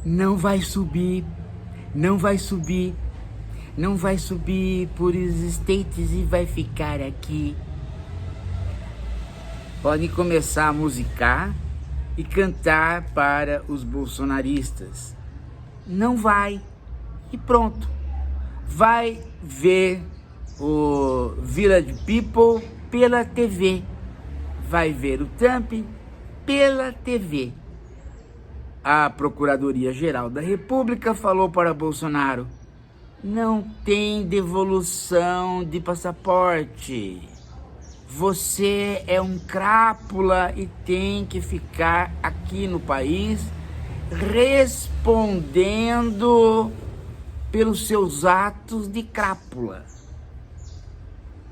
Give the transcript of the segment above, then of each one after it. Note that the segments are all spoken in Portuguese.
Não vai subir, não vai subir, não vai subir por os States e vai ficar aqui. Podem começar a musicar e cantar para os bolsonaristas. Não vai. E pronto. Vai ver o Village People pela TV. Vai ver o Trump pela TV. A Procuradoria-Geral da República falou para Bolsonaro: não tem devolução de passaporte. Você é um crápula e tem que ficar aqui no país respondendo pelos seus atos de crápula.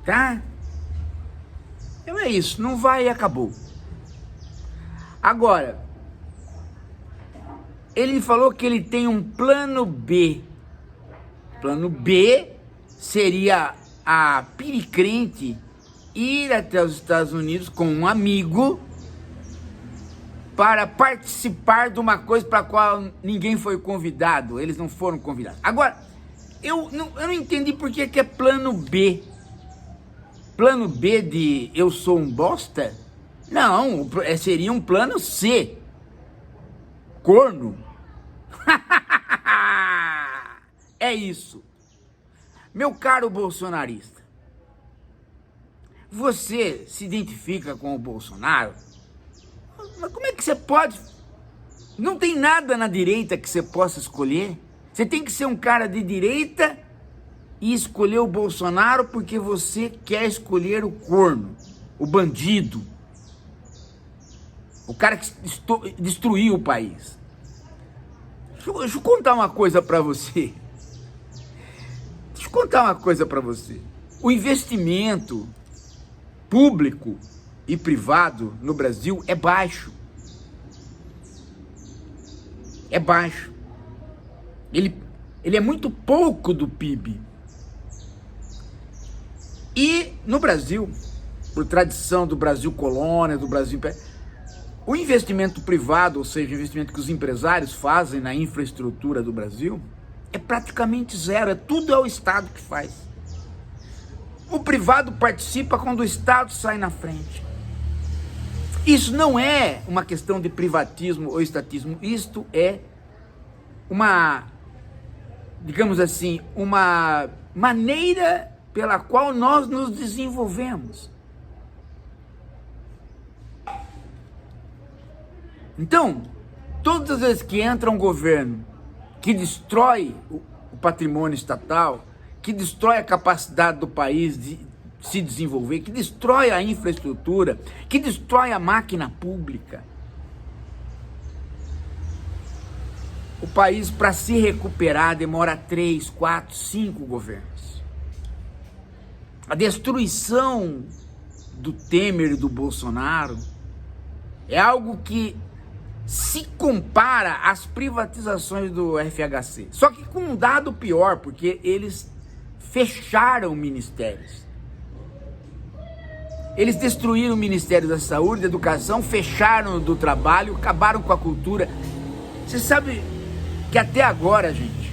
Tá? Então é isso, não vai e acabou. Agora, ele falou que ele tem um plano B. Plano B seria a piricrente ir até os Estados Unidos com um amigo para participar de uma coisa para a qual ninguém foi convidado, eles não foram convidados. Agora, eu não entendi por que é plano B. Plano B de eu sou um bosta? Não, seria um plano C. Corno. É isso. Meu caro bolsonarista, você se identifica com o Bolsonaro? Mas como é que você pode? Não tem nada na direita que você possa escolher. Você tem que ser um cara de direita e escolher o Bolsonaro porque você quer escolher o corno, o bandido, o cara que destruiu o país. Deixa eu contar uma coisa para você. O investimento público e privado no Brasil é baixo. É baixo. Ele é muito pouco do PIB. E no Brasil, por tradição do Brasil colônia, do Brasil império, o investimento privado, ou seja, o investimento que os empresários fazem na infraestrutura do Brasil, é praticamente zero, tudo é o Estado que faz. O privado participa quando o Estado sai na frente. Isso não é uma questão de privatismo ou estatismo, isto é uma, digamos assim, uma maneira pela qual nós nos desenvolvemos. Então, todas as vezes que entra um governo que destrói o patrimônio estatal, que destrói a capacidade do país de se desenvolver, que destrói a infraestrutura, que destrói a máquina pública, o país, para se recuperar, demora 3, 4, 5 governos. A destruição do Temer e do Bolsonaro é algo que se compara às privatizações do FHC, só que com um dado pior, porque eles fecharam ministérios. Eles destruíram o Ministério da Saúde, da Educação, fecharam o do Trabalho, acabaram com a cultura. Você sabe que até agora, gente,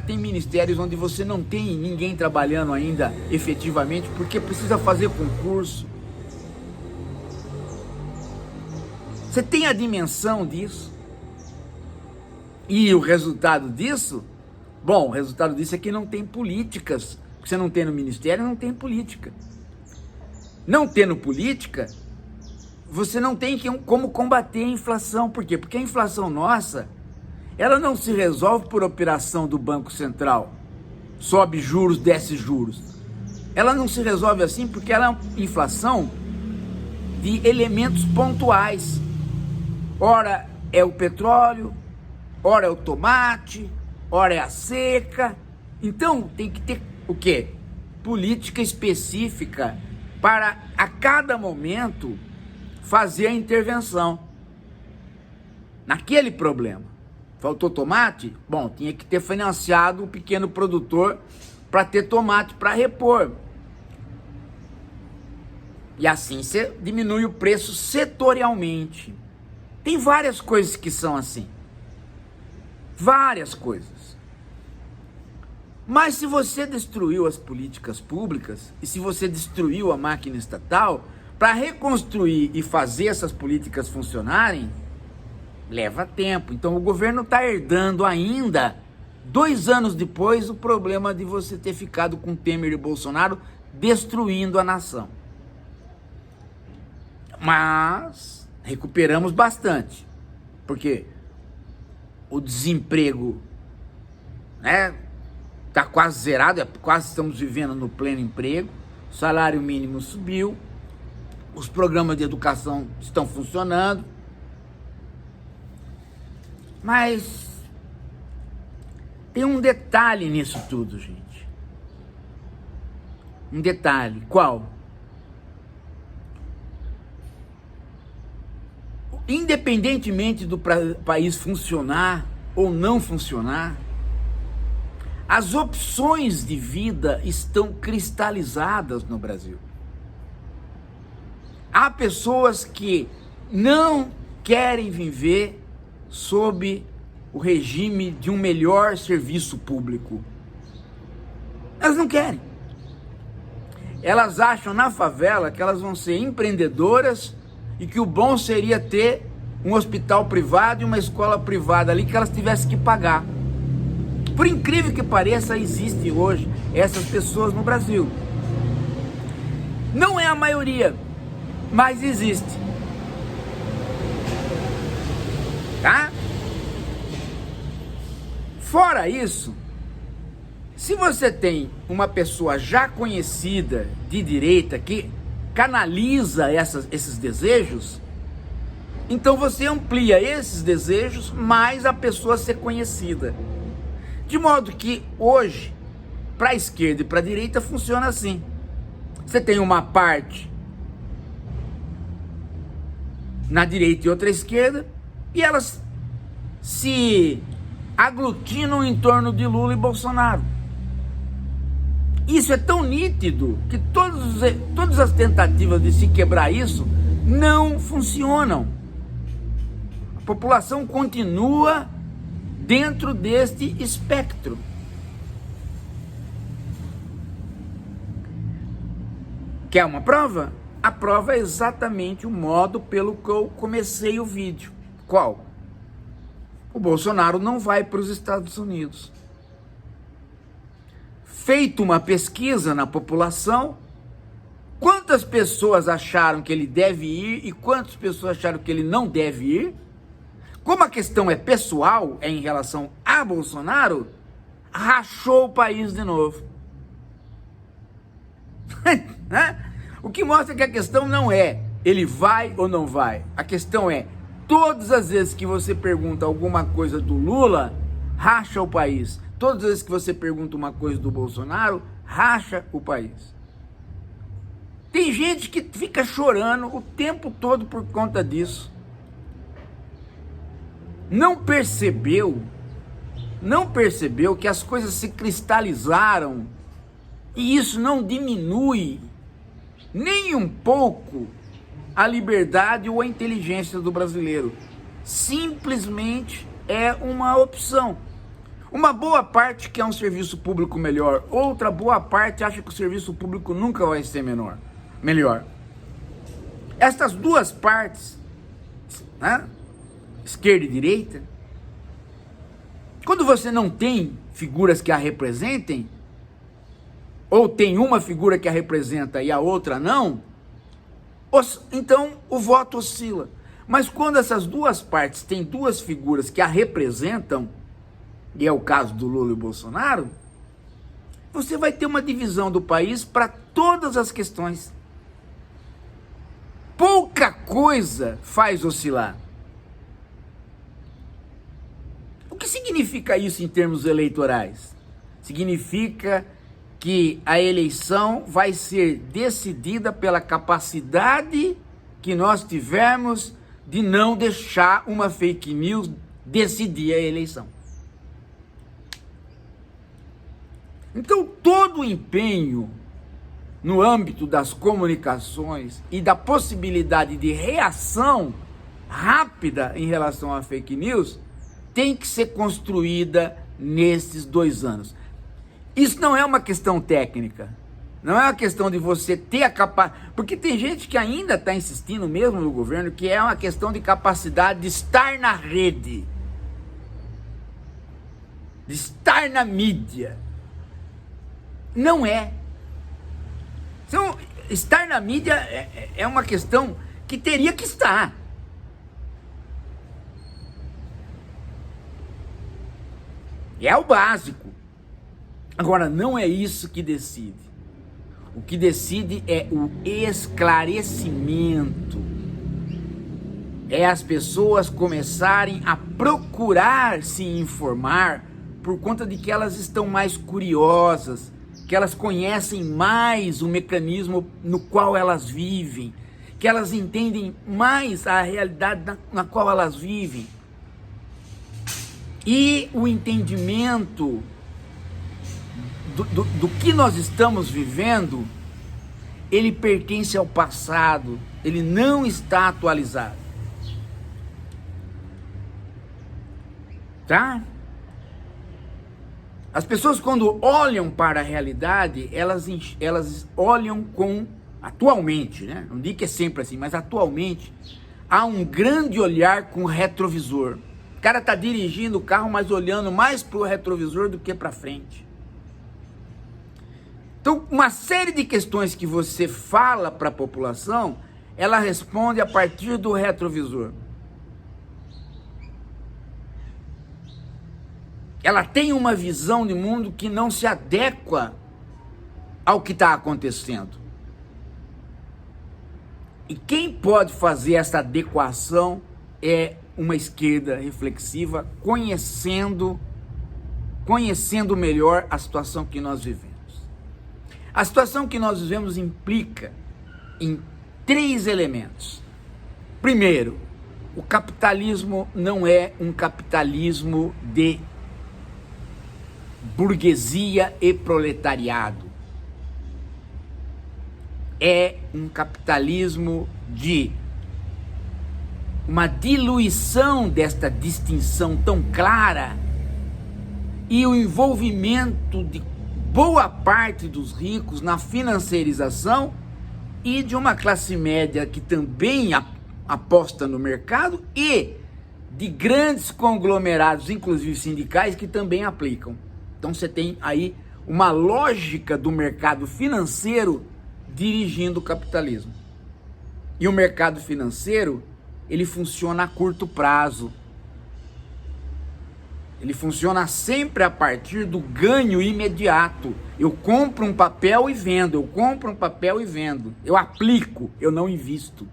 tem ministérios onde você não tem ninguém trabalhando ainda efetivamente, porque precisa fazer concurso. Você tem a dimensão disso? E o resultado disso? Bom, o resultado disso é que não tem políticas. O que você não tem no ministério, não tem política. Não tendo política, você não tem como combater a inflação. Por quê? Porque a inflação nossa, ela não se resolve por operação do Banco Central. Sobe juros, desce juros. Ela não se resolve assim porque ela é uma inflação de elementos pontuais. Ora é o petróleo, ora é o tomate, ora é a seca. Então tem que ter o quê? Política específica para a cada momento fazer a intervenção naquele problema. Faltou tomate? Bom, tinha que ter financiado o pequeno produtor para ter tomate para repor. E assim você diminui o preço setorialmente. Tem várias coisas que são assim. várias coisas. Mas se você destruiu as políticas públicas e se você destruiu a máquina estatal, para reconstruir e fazer essas políticas funcionarem, leva tempo. Então o governo está herdando ainda, 2 anos depois, o problema de você ter ficado com Temer e Bolsonaro destruindo a nação. Mas recuperamos bastante, porque o desemprego, né, está quase zerado, quase estamos vivendo no pleno emprego, o salário mínimo subiu, os programas de educação estão funcionando, mas tem um detalhe nisso tudo, gente. Um detalhe, qual? Independentemente do país funcionar ou não funcionar, as opções de vida estão cristalizadas no Brasil. Há pessoas que não querem viver sob o regime de um melhor serviço público. Elas não querem. Elas acham na favela que elas vão ser empreendedoras e que o bom seria ter um hospital privado e uma escola privada ali que elas tivessem que pagar. Por incrível que pareça, existem hoje essas pessoas no Brasil. Não é a maioria, mas existe. Tá? Fora isso, se você tem uma pessoa já conhecida de direita que canaliza esses desejos, então você amplia esses desejos mais a pessoa ser conhecida. De modo que hoje, para a esquerda e para a direita, funciona assim. Você tem uma parte na direita e outra à esquerda, e elas se aglutinam em torno de Lula e Bolsonaro. Isso é tão nítido que todas as tentativas de se quebrar isso não funcionam. A população continua dentro deste espectro. Quer uma prova? A prova é exatamente o modo pelo que eu comecei o vídeo. Qual? O Bolsonaro não vai para os Estados Unidos. Feito uma pesquisa na população, quantas pessoas acharam que ele deve ir e quantas pessoas acharam que ele não deve ir? Como a questão é pessoal, é em relação a Bolsonaro, rachou o país de novo. O que mostra que a questão não é ele vai ou não vai. A questão é, todas as vezes que você pergunta alguma coisa do Lula, racha o país. Todas as vezes que você pergunta uma coisa do Bolsonaro, racha o país. Tem gente que fica chorando o tempo todo por conta disso. Não percebeu que as coisas se cristalizaram e isso não diminui nem um pouco a liberdade ou a inteligência do brasileiro. Simplesmente é uma opção. Uma boa parte quer um serviço público melhor, outra boa parte acha que o serviço público nunca vai ser melhor. Estas duas partes, né? Esquerda e direita, quando você não tem figuras que a representem, ou tem uma figura que a representa e a outra não, então o voto oscila. Mas quando essas duas partes têm duas figuras que a representam, e é o caso do Lula e Bolsonaro, você vai ter uma divisão do país para todas as questões. Pouca coisa faz oscilar. O que significa isso em termos eleitorais? Significa que a eleição vai ser decidida pela capacidade que nós tivermos de não deixar uma fake news decidir a eleição. Então, todo o empenho no âmbito das comunicações e da possibilidade de reação rápida em relação à fake news tem que ser construída nesses 2 anos. Isso não é uma questão técnica, não é uma questão de você ter a capacidade, porque tem gente que ainda está insistindo mesmo no governo que é uma questão de capacidade de estar na rede, de estar na mídia. Não é. Então, estar na mídia é uma questão que teria que estar. É o básico. Agora, não é isso que decide. O que decide é o esclarecimento. É as pessoas começarem a procurar se informar por conta de que elas estão mais curiosas, que elas conhecem mais o mecanismo no qual elas vivem, que elas entendem mais a realidade na qual elas vivem. E o entendimento do que nós estamos vivendo, ele pertence ao passado, ele não está atualizado. Tá? As pessoas, quando olham para a realidade, elas olham atualmente, né? Não digo que é sempre assim, mas atualmente, há um grande olhar com retrovisor. O cara está dirigindo o carro, mas olhando mais para o retrovisor do que para frente. Então, uma série de questões que você fala para a população, ela responde a partir do retrovisor. Ela tem uma visão de mundo que não se adequa ao que está acontecendo. E quem pode fazer essa adequação é uma esquerda reflexiva, conhecendo melhor a situação que nós vivemos. A situação que nós vivemos implica em 3 elementos. Primeiro, o capitalismo não é um capitalismo de burguesia e proletariado. É um capitalismo de uma diluição desta distinção tão clara e o envolvimento de boa parte dos ricos na financiarização e de uma classe média que também aposta no mercado e de grandes conglomerados, inclusive sindicais, que também aplicam. Então você tem aí uma lógica do mercado financeiro dirigindo o capitalismo. E o mercado financeiro, ele funciona a curto prazo. Ele funciona sempre a partir do ganho imediato. Eu compro um papel e vendo, eu compro um papel e vendo. Eu aplico, eu não invisto.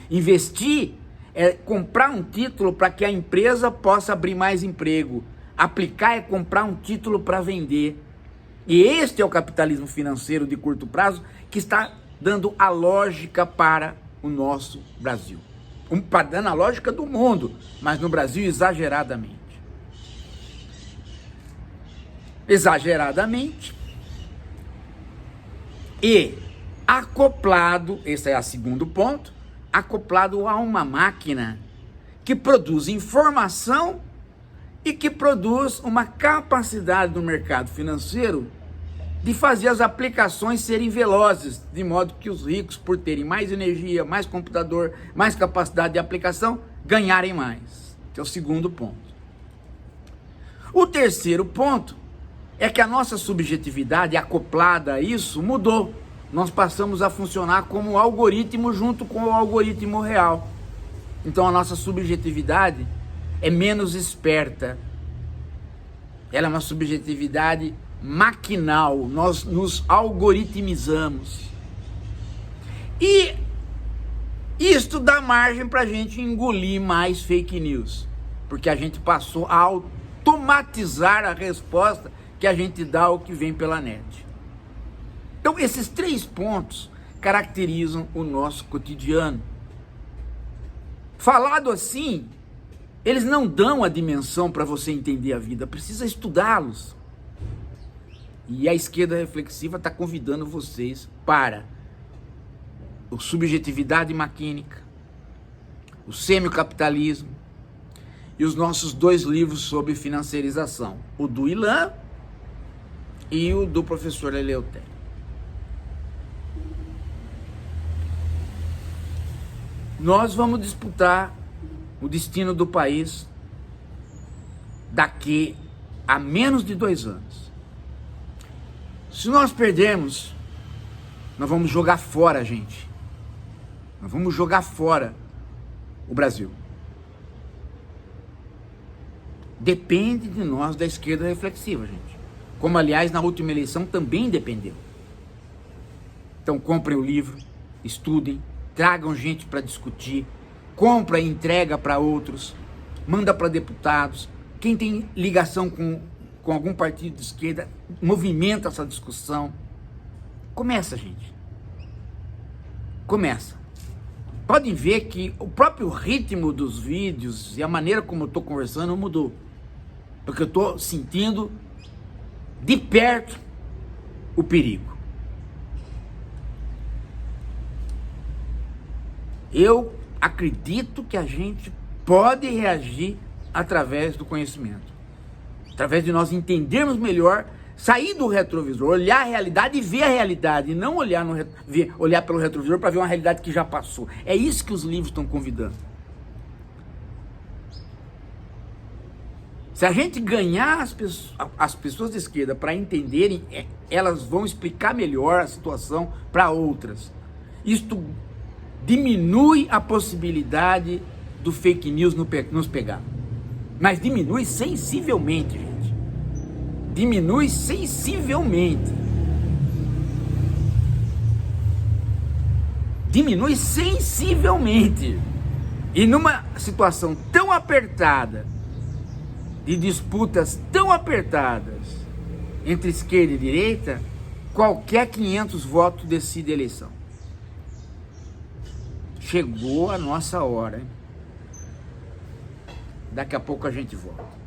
Investir é comprar um título para que a empresa possa abrir mais emprego. Aplicar é comprar um título para vender. E este é o capitalismo financeiro de curto prazo que está dando a lógica para o nosso Brasil. Dando a lógica do mundo, mas no Brasil exageradamente. Exageradamente. E acoplado, esse é o segundo ponto, acoplado a uma máquina que produz informação e que produz uma capacidade do mercado financeiro de fazer as aplicações serem velozes, de modo que os ricos, por terem mais energia, mais computador, mais capacidade de aplicação, ganharem mais. Esse é o segundo ponto. O terceiro ponto é que a nossa subjetividade acoplada a isso mudou. Nós passamos a funcionar como um algoritmo junto com o algoritmo real. Então a nossa subjetividade é menos esperta. Ela é uma subjetividade maquinal. Nós nos algoritmizamos. E isto dá margem para a gente engolir mais fake news. Porque a gente passou a automatizar a resposta que a gente dá ao que vem pela net. Então esses 3 pontos caracterizam o nosso cotidiano. Falado assim, eles não dão a dimensão para você entender a vida, precisa estudá-los. E a esquerda reflexiva está convidando vocês para a subjetividade maquínica, o semicapitalismo e os nossos 2 livros sobre financiarização, o do Ilan e o do professor Eleutério. Nós vamos disputar o destino do país daqui a menos de 2 anos. Se nós perdermos, nós vamos jogar fora, gente. Nós vamos jogar fora o Brasil. Depende de nós da esquerda reflexiva, gente. Como, aliás, na última eleição também dependeu. Então, comprem o livro, estudem, tragam gente para discutir, compra e entrega para outros, manda para deputados. Quem tem ligação com algum partido de esquerda, movimenta essa discussão. Começa, gente. Começa. Podem ver que o próprio ritmo dos vídeos e a maneira como eu estou conversando mudou. Porque eu estou sentindo de perto o perigo. Eu acredito que a gente pode reagir através do conhecimento. Através de nós entendermos melhor, sair do retrovisor, olhar a realidade e ver a realidade, e não olhar pelo retrovisor para ver uma realidade que já passou. É isso que os livros estão convidando. Se a gente ganhar as pessoas de esquerda para entenderem, elas vão explicar melhor a situação para outras. Isto diminui a possibilidade do fake news nos pegar. Mas diminui sensivelmente, gente. Diminui sensivelmente. Diminui sensivelmente. E numa situação tão apertada, de disputas tão apertadas entre esquerda e direita, qualquer 500 votos decide a eleição. Chegou a nossa hora, hein? Daqui a pouco a gente volta.